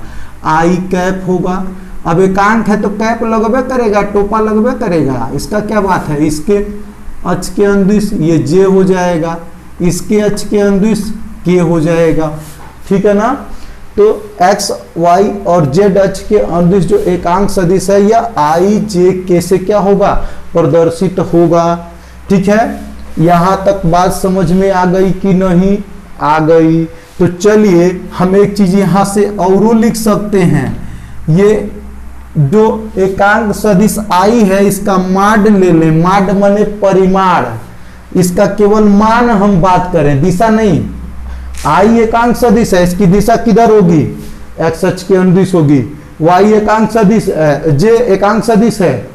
आई कैप होगा। अब एकांक है तो कैप लगबे करेगा, टोपा लगबे करेगा, इसका क्या बात है। इसके अक्ष के अनुदिश ये जे हो जाएगा, इसके अक्ष के अनुदिश के हो जाएगा, ठीक है ना। तो एक्स वाई और जेड अक्ष के अनुदिश जो एकांक सदिश है यह आई जे के से क्या होगा, प्रदर्शित होगा। ठीक है, यहां तक बात समझ में आ गई कि नहीं, आ गई। तो चलिए हम एक चीज यहां से और लिख सकते हैं, ये जो एकांक सदिश आई है इसका माड ले लें, माड माने परिमाण, इसका केवल मान हम बात करें, दिशा नहीं। आई एकांक सदिश है, इसकी दिशा किधर होगी, एक्स अक्ष के अनुदिश होगी। वाई एकांक सदिश, जे एकांक सदिश है,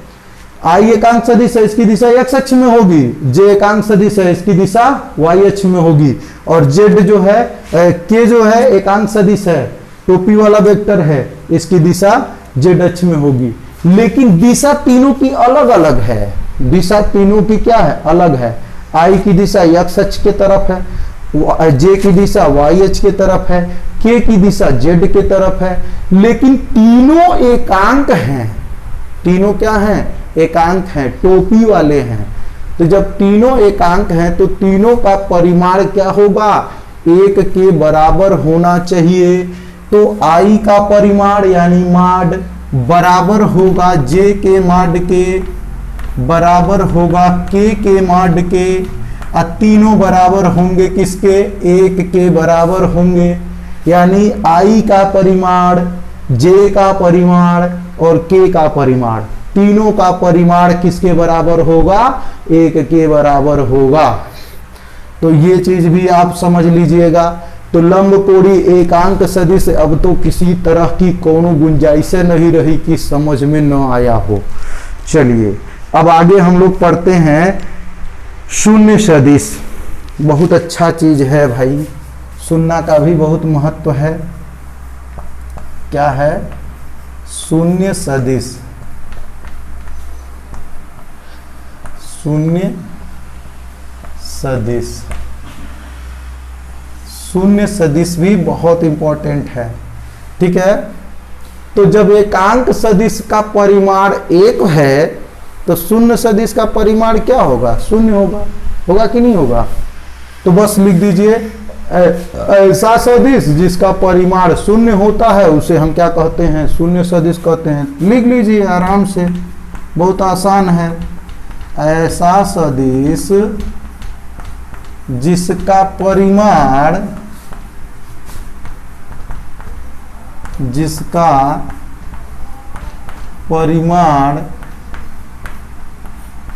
आई एकांक सदिश है, इसकी दिशा एक्स अक्ष में होगी। जे एकांक सदिश है, इसकी दिशा वाई अक्ष में होगी। और जेड जो है, के जो है एकांक सदिश है, टोपी वाला वेक्टर है, इसकी दिशा जेड अक्ष में होगी। लेकिन दिशा तीनों की अलग अलग है, दिशा तीनों की क्या है, अलग है। आई की दिशा एक्स अक्ष के तरफ है, जे की दिशा वाई अक्ष के तरफ है, के की दिशा जेड के तरफ है। लेकिन तीनों एकांक हैं, तीनों क्या हैं, एकांक हैं, टोपी वाले हैं। तो जब तीनों एकांक हैं तो तीनों का परिमाण क्या होगा, 1 के बराबर होना चाहिए। तो आई का परिमाण यानी माड बराबर होगा जे के माड के, बराबर होगा के माड के, और तीनों बराबर होंगे किसके, 1 के बराबर होंगे। यानी आई का परिमाण, जे का परिमाण और के का परिमाण, तीनों का परिमाण किसके बराबर होगा, 1 के बराबर होगा। तो ये चीज भी आप समझ लीजिएगा तो लंबकोणी एकांक सदिश अब तो किसी तरह की कोनो गुंजाइश नहीं रही कि समझ में न आया हो। चलिए अब आगे हम लोग पढ़ते हैं शून्य सदिश। बहुत अच्छा चीज है भाई, सुनना का भी बहुत महत्व है। क्या है? शून्य सदिश। शून्य सदिश, शून्य सदिश भी बहुत इंपॉर्टेंट है। ठीक है, तो जब एकांक सदिश का परिमाण एक है तो शून्य सदिश का परिमाण क्या होगा? शून्य होगा। होगा कि नहीं होगा? तो बस लिख दीजिए ऐसा सदिश जिसका परिमाण शून्य होता है उसे हम क्या कहते हैं? शून्य सदिश कहते हैं। लिख लीजिए आराम से, बहुत आसान है। ऐसा सदिश जिसका परिमाण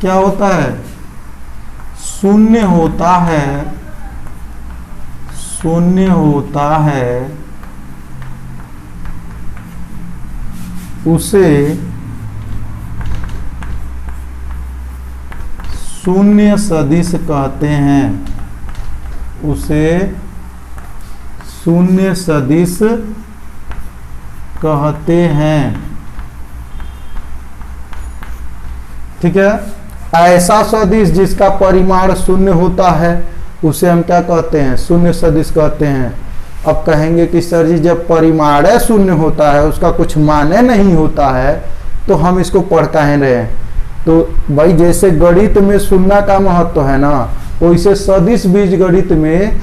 क्या होता है? शून्य होता है। शून्य होता है उसे शून्य सदिश कहते हैं। उसे शून्य सदिश कहते हैं। ठीक है, ऐसा सदिश जिसका परिमाण शून्य होता है उसे हम क्या कहते हैं? शून्य सदिश कहते हैं। अब कहेंगे कि सर जी जब परिमाण शून्य होता है, उसका कुछ माने नहीं होता है, तो हम इसको पढ़ काहे रहे हैं? तो भाई जैसे गणित में शून्य का महत्व है ना, वैसे सदिश बीजगणित में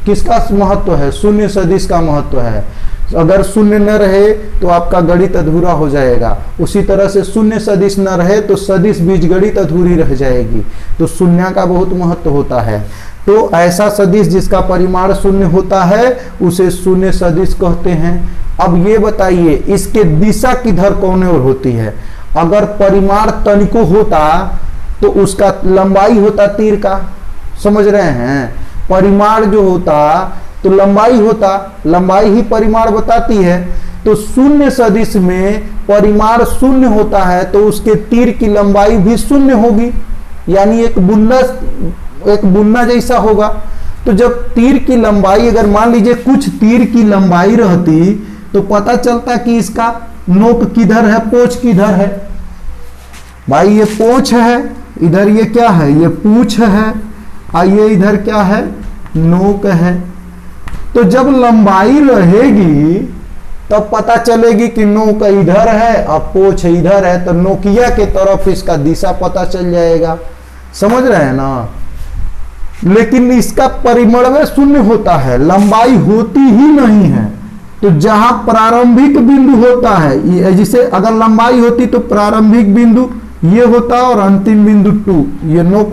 किसका महत्व है? शून्य सदिश का महत्व है। अगर शून्य न रहे तो आपका गणित अधूरा हो जाएगा। उसी तरह से शून्य सदिश न रहे तो सदिश बीजगणित अधूरी रह जाएगी। तो शून्य का बहुत महत्व होता है। तो ऐसा सदिश जिसका परिमाण शून्य होता है उसे शून्य सदिश कहते हैं। अब ये बताइए इसके दिशा किधर कौन ओर होती है? अगर परिमाण तनिको होता तो उसका लंबाई होता तीर का। समझ रहे हैं? परिमाण जो होता तो लंबाई होता, लंबाई ही परिमाण बताती है। तो शून्य सदिश में परिमाण शून्य होता है तो उसके तीर की लंबाई भी शून्य होगी, यानी एक बुन्ना जैसा होगा। तो जब तीर की लंबाई, अगर मान लीजिए कुछ तीर की लंबाई रहती तो पता चलता कि इसका नोक किधर है, पोंछ किधर है। भाई ये पोंछ है, इधर ये क्या है? ये पूंछ है, और ये इधर क्या है? नोक है। तो जब लंबाई रहेगी तब पता चलेगी कि नोक इधर है और पोंछ इधर है, तो नोकिया के तरफ इसका दिशा पता चल जाएगा। समझ रहे हैं ना? लेकिन इसका परिमाण शून्य होता है, लंबाई होती ही नहीं है। तो जहां प्रारंभिक बिंदु होता है, जिसे अगर लंबाई होती तो प्रारंभिक बिंदु ये होता और अंतिम बिंदु 2, ये नोक,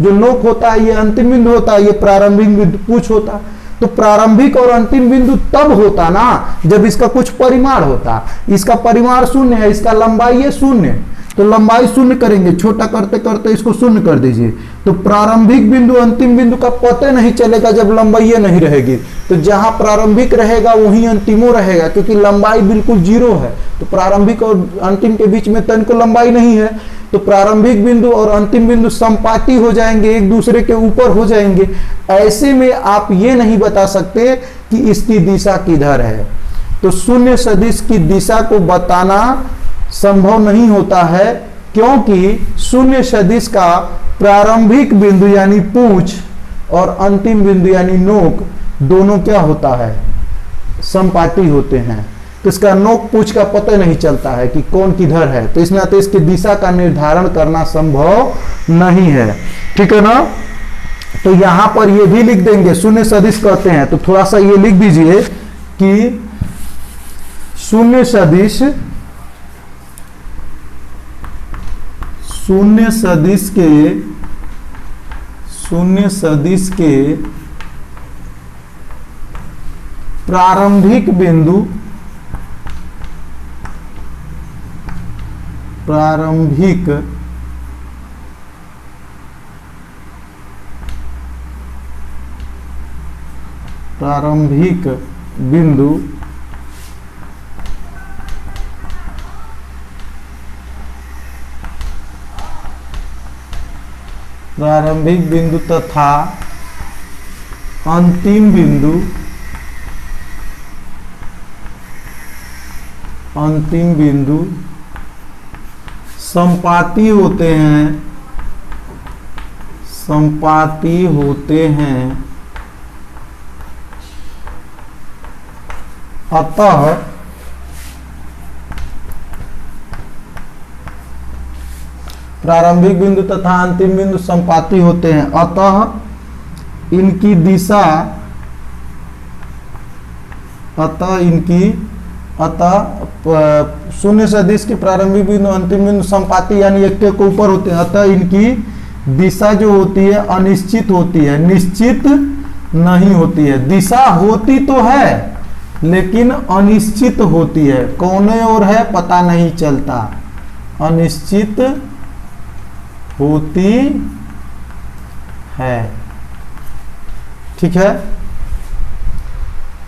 जो नोक होता है ये अंतिम बिंदु होता है, ये प्रारंभिक बिंदु पूंछ होता। तो प्रारंभिक और अंतिम बिंदु तब होता ना जब इसका कुछ परिमाण होता। इसका परिमाण शून्य है, इसका लंबाई है शून्य, तो लंबाई शून्य करेंगे, छोटा करते करते इसको शून्य कर दीजिए। तो प्रारंभिक बिंदु अंतिम बिंदु का पता नहीं चलेगा जब लंबाई नहीं रहेगी। तो जहां प्रारंभिक रहेगा वहीं अंतिमो रहेगा, क्योंकि लंबाई बिल्कुल जीरो है। तो प्रारंभिक और अंतिम के बीच में तनिको लंबाई नहीं है, तो प्रारंभिक बिंदु और अंतिम बिंदु समपाती हो जाएंगे, एक दूसरे के ऊपर हो जाएंगे। ऐसे में आप ये नहीं बता सकते कि इसकी दिशा किधर है। तो शून्य सदिश की दिशा को बताना संभव नहीं होता है, क्योंकि शून्य सदिश का प्रारंभिक बिंदु यानी पूंछ और अंतिम बिंदु यानी नोक दोनों क्या होता है? समपाती होते हैं। तो इसका नोक पूंछ का पता नहीं चलता है कि कौन किधर है, तो इसमें तो इसकी दिशा का निर्धारण करना संभव नहीं है। ठीक है ना? तो यहां पर ये भी लिख देंगे, शून्य सदिश कहते हैं। तो थोड़ा सा ये लिख दीजिए कि शून्य सदिश के प्रारंभिक प्रारंभिक बिंदु तथा अंतिम बिंदु संपाती होते हैं अतः प्रारंभिक बिंदु तथा अंतिम बिंदु संपाती होते हैं, अतः इनकी दिशा शून्य सदिश की प्रारंभिक बिंदु अंतिम बिंदु संपाती यानी एक के ऊपर होते हैं, अतः इनकी दिशा जो होती है अनिश्चित होती है, निश्चित नहीं होती है। दिशा होती तो है लेकिन अनिश्चित होती है, कौने ओर है पता नहीं चलता, अनिश्चित होती है। ठीक है,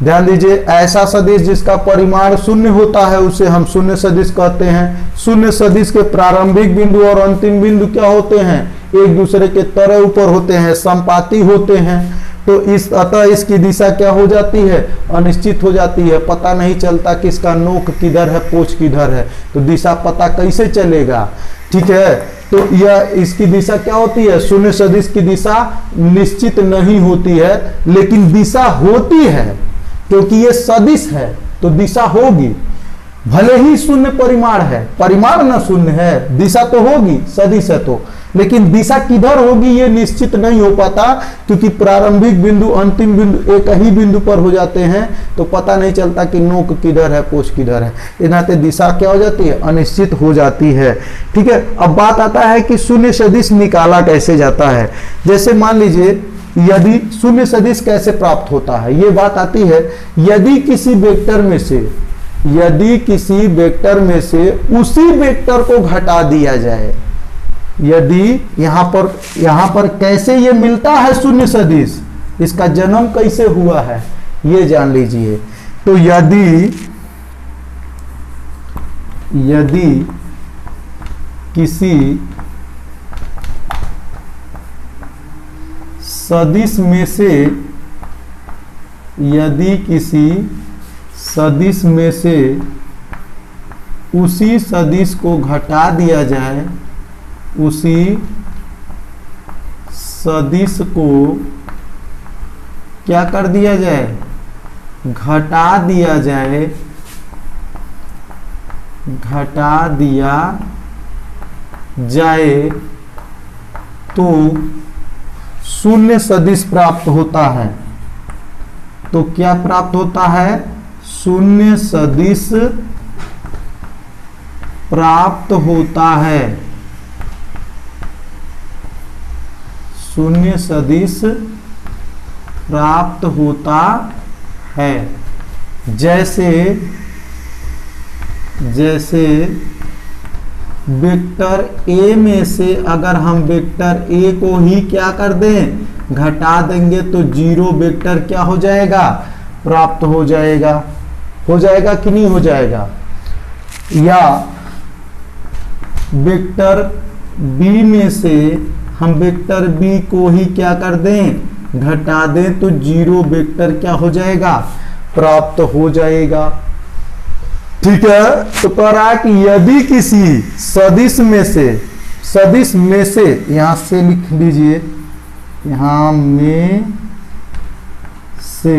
ध्यान दीजिए, ऐसा सदिश जिसका परिमाण शून्य होता है उसे हम शून्य सदिश कहते हैं। शून्य सदिश के प्रारंभिक बिंदु और अंतिम बिंदु क्या होते हैं, एक दूसरे के तरह ऊपर होते हैं, संपाती होते हैं। तो अतः इसकी दिशा क्या हो जाती है, अनिश्चित हो जाती है, पता नहीं चलता कि इसका नोक किधर है, पोच किधर है, तो दिशा पता कैसे चलेगा। ठीक है, तो यह इसकी दिशा क्या होती है, शून्य सदिश की दिशा निश्चित नहीं होती है लेकिन दिशा होती है, क्योंकि ये सदिश है तो दिशा होगी, भले ही शून्य परिमाण है, परिमाण न शून्य है, दिशा तो होगी, सदिश है तो, लेकिन दिशा किधर होगी ये निश्चित नहीं हो पाता, क्योंकि प्रारंभिक बिंदु अंतिम बिंदु एक ही बिंदु पर हो जाते हैं, तो पता नहीं चलता कि नोक किधर है, पोच किधर है, इस नाते दिशा क्या हो जाती है, अनिश्चित हो जाती है। ठीक है, अब बात आता है कि शून्य सदिश निकाला कैसे जाता है। जैसे मान लीजिए, यदि शून्य सदिश कैसे प्राप्त होता है, ये बात आती है, यदि किसी वेक्टर में से उसी वेक्टर को घटा दिया जाए, यदि यहां पर कैसे ये मिलता है शून्य सदिश, इसका जन्म कैसे हुआ है ये जान लीजिए। तो यदि किसी सदिश में से उसी सदिश को घटा दिया जाए, उसी सदिश को क्या कर दिया जाए, घटा दिया जाए तो शून्य सदिश प्राप्त होता है। तो क्या प्राप्त होता है, शून्य सदिश प्राप्त होता है, शून्य सदिश प्राप्त होता है। जैसे वेक्टर ए में से अगर हम वेक्टर ए को ही क्या कर दें, घटा देंगे, तो जीरो वेक्टर क्या हो जाएगा, प्राप्त हो जाएगा कि नहीं हो जाएगा। या वेक्टर बी में से हम वेक्टर बी को ही क्या कर दें, घटा दें, तो जीरो वेक्टर क्या हो जाएगा, प्राप्त हो जाएगा। ठीक है, तो कह रहा है कि यदि किसी सदिश में से यहां से लिख लीजिए, यहां में से,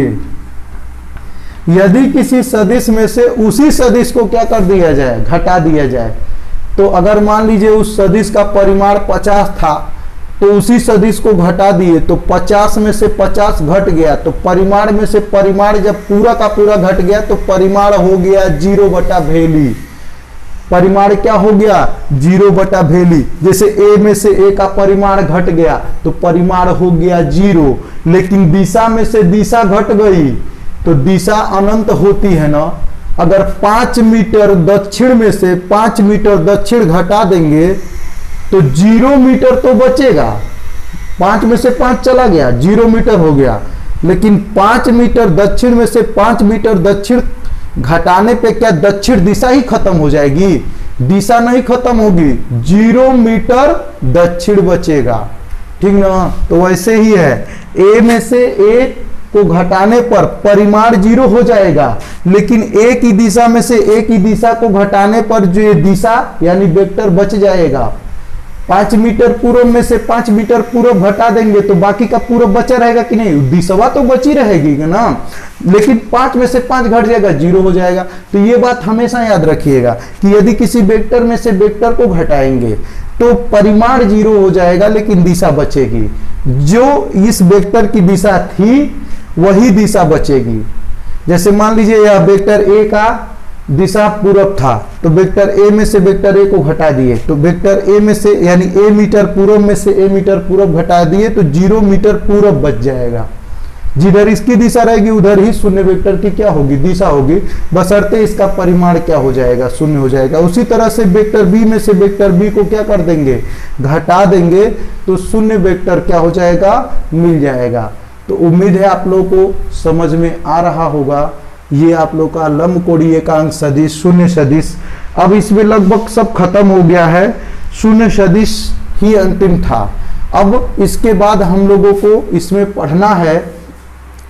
यदि किसी सदिश में से उसी सदिश को क्या कर दिया जाए, घटा दिया जाए। तो अगर मान लीजिए उस सदिश का परिमाण 50 था, तो उसी सदिश को घटा दिए, तो 50 में से 50 घट गया, तो परिमाण में से परिमाण जब पूरा का पूरा घट गया तो परिमाण हो गया 0/भेली। परिमाण क्या हो गया, 0/भेली। जैसे ए में से ए का परिमाण घट गया तो परिमाण हो गया 0, लेकिन दिशा में से दिशा घट गई तो दिशा अनंत होती है ना। अगर 5 मीटर दक्षिण में से 5 मीटर दक्षिण घटा देंगे तो 0 मीटर तो बचेगा, 5 में से 5 चला गया, 0 मीटर हो गया। लेकिन 5 मीटर दक्षिण में से 5 मीटर दक्षिण घटाने पे क्या दक्षिण दिशा ही खत्म हो जाएगी? दिशा नहीं खत्म होगी, 0 मीटर दक्षिण बचेगा, ठीक ना। तो वैसे ही है, ए में से ए को घटाने पर परिमाण 0 हो जाएगा, लेकिन ए की दिशा में से ए की दिशा को घटाने पर जो ये दिशा यानी वेक्टर बच जाएगा। 5 मीटर पूर्व में से 5 मीटर पूर्व घटा देंगे तो बाकी का पूर्व बचा रहेगा कि नहीं? दिशा तो बची रहेगी ना, लेकिन 5 में से 5 घट जाएगा, 0 हो जाएगा। तो ये बात हमेशा याद रखिएगा कि यदि किसी वेक्टर में से वेक्टर को घटाएंगे तो परिमाण 0 हो जाएगा, लेकिन दिशा बचेगी। जो इस वेक्टर की दिशा थी वही दिशा बचेगी। जैसे मान लीजिए यह वेक्टर ए का दिशा पूर्व था, तो वेक्टर ए में से वेक्टर ए को घटा दिए, तो वेक्टर ए में से यानी ए मीटर पूर्व में से ए मीटर पूर्व घटा दिए तो 0 मीटर पूर्व बच जाएगा। जिधर इसकी दिशा रहेगी उधर ही शून्य वेक्टर की क्या होगी? दिशा होगी, बशर्ते इसका परिमाण क्या हो जाएगा? शून्य हो जाएगा। उसी तरह से वेक्टर बी में से वेक्टर बी को क्या कर देंगे? घटा देंगे, तो शून्य वेक्टर क्या हो जाएगा? मिल जाएगा। तो उम्मीद है आप लोगों को समझ में आ रहा होगा। ये आप लोग का लंबकोणीय एकांक सदिश, शून्य सदिश। अब इसमें लगभग सब खत्म हो गया है, शून्य सदिश ही अंतिम था। अब इसके बाद हम लोगों को इसमें पढ़ना है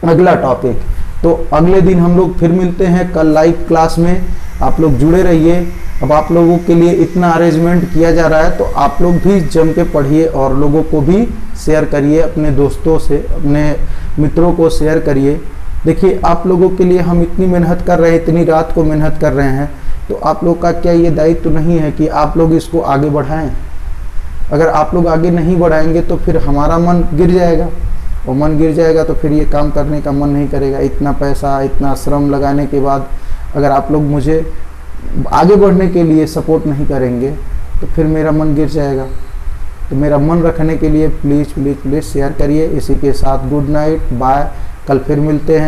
अगला टॉपिक। तो अगले दिन हम लोग फिर मिलते हैं कल लाइव क्लास में, आप लोग जुड़े रहिए। अब आप लोगों के लिए इतना अरेंजमेंट किया जा रहा है तो आप लोग भी जम के पढ़िए और लोगों को भी शेयर करिए, अपने दोस्तों से, अपने मित्रों को शेयर करिए। देखिए आप लोगों के लिए हम इतनी मेहनत कर रहे हैं, इतनी रात को मेहनत कर रहे हैं, तो आप लोग का क्या ये दायित्व तो नहीं है कि आप लोग इसको आगे बढ़ाएं? अगर आप लोग आगे नहीं बढ़ाएंगे तो फिर हमारा मन गिर जाएगा, और मन गिर जाएगा तो फिर ये काम करने का मन नहीं करेगा। इतना पैसा, इतना श्रम लगाने के बाद अगर आप लोग मुझे आगे बढ़ने के लिए सपोर्ट नहीं करेंगे तो फिर मेरा मन गिर जाएगा। तो मेरा मन रखने के लिए प्लीज़ प्लीज़ प्लीज़ शेयर करिए। इसी के साथ गुड नाइट, बाय। कल फिर मिलते हैं।